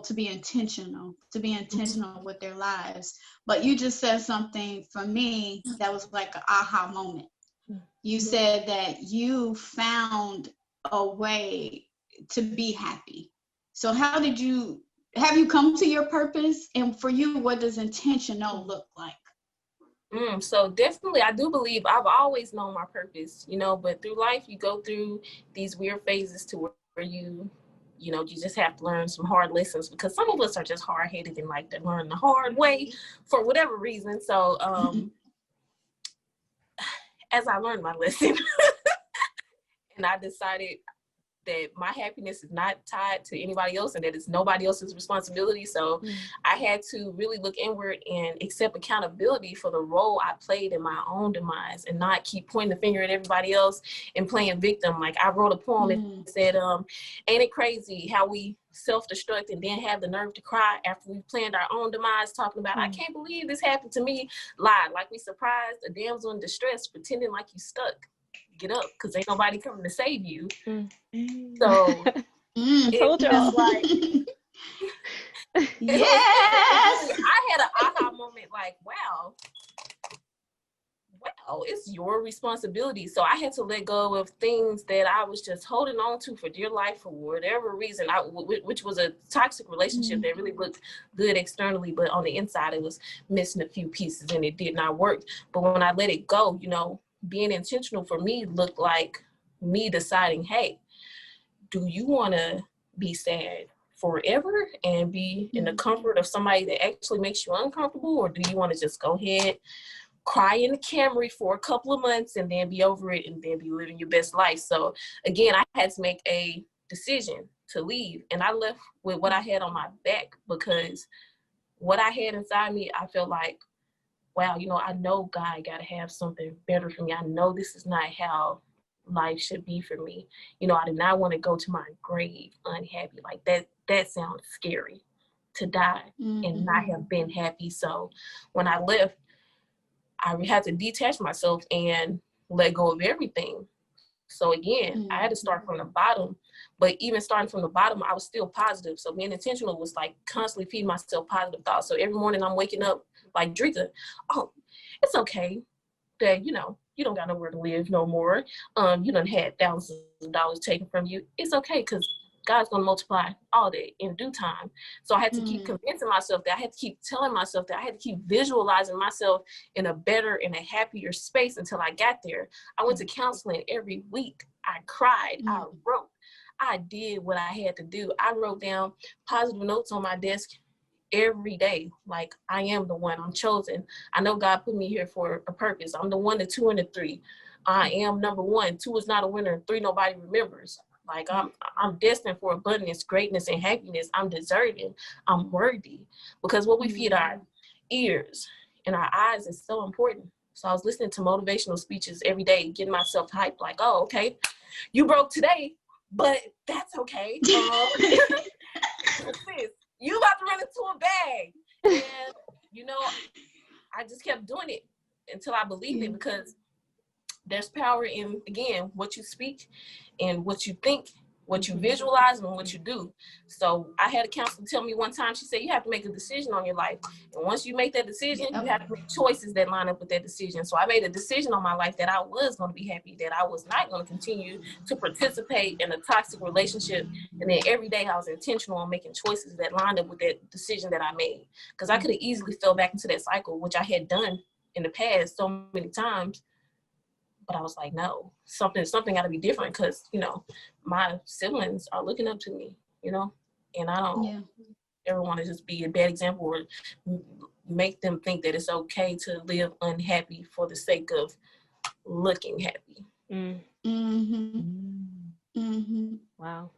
to be intentional with their lives. But you just said something for me that was like an aha moment. You said that you found a way to be happy. So how did you, have you come to your purpose? And for you, what does intentional look like? So definitely, I do believe I've always known my purpose, but through life, you go through these weird phases to where you just have to learn some hard lessons, because some of us are just hard-headed and like to learn the hard way for whatever reason. So as I learned my lesson and I decided that my happiness is not tied to anybody else and that it's nobody else's responsibility. So I had to really look inward and accept accountability for the role I played in my own demise, and not keep pointing the finger at everybody else and playing victim. Like, I wrote a poem that said, ain't it crazy how we self-destruct and then have the nerve to cry after we planned our own demise, talking about, I can't believe this happened to me. Lie, like we surprised a damsel in distress, pretending like you stuck. Get up, because ain't nobody coming to save you. So told y'all. Like, yes. I had an aha moment, like, wow, it's your responsibility. So I had to let go of things that I was just holding on to for dear life for whatever reason, which was a toxic relationship that really looked good externally, but on the inside it was missing a few pieces and it did not work. But when I let it go, being intentional for me looked like me deciding, hey, do you want to be sad forever and be in the comfort of somebody that actually makes you uncomfortable? Or do you want to just go ahead, cry in the Camry for a couple of months and then be over it and then be living your best life? So again, I had to make a decision to leave, and I left with what I had on my back, because what I had inside me, I felt like, wow, I know God got to have something better for me. I know this is not how life should be for me. I did not want to go to my grave unhappy. Like, that sounds scary, to die and not have been happy. So when I left, I had to detach myself and let go of everything. So again, I had to start from the bottom, but even starting from the bottom, I was still positive. So being intentional was like constantly feeding myself positive thoughts. So every morning I'm waking up like, Drika, oh, it's okay that, you don't got nowhere to live no more. You done had thousands of dollars taken from you. It's okay, because God's going to multiply all that in due time. So I had to keep convincing myself that, I had to keep telling myself that, I had to keep visualizing myself in a better and a happier space until I got there. I went to counseling every week. I cried. I wrote. I did what I had to do. I wrote down positive notes on my desk every day. Like, I am the one. I'm chosen. I know God put me here for a purpose. I'm the one, the two, and the three. I am number one. Two is not a winner. Three, nobody remembers. Like, I'm destined for abundance, greatness, and happiness. I'm deserving. I'm worthy. Because what we feed our ears and our eyes is so important. So I was listening to motivational speeches every day, getting myself hyped, like, oh, okay, you broke today, but that's okay. Sis, you about to run into a bag. And, I just kept doing it until I believed it, because there's power in, again, what you speak and what you think, what you visualize, and what you do. So I had a counselor tell me one time, she said, you have to make a decision on your life. And once you make that decision, you have to make choices that line up with that decision. So I made a decision on my life that I was going to be happy, that I was not going to continue to participate in a toxic relationship. And then every day I was intentional on making choices that lined up with that decision that I made. Because I could have easily fell back into that cycle, which I had done in the past so many times. But I was like, no, something got to be different, because, my siblings are looking up to me, and I don't ever want to just be a bad example or make them think that it's okay to live unhappy for the sake of looking happy. Wow.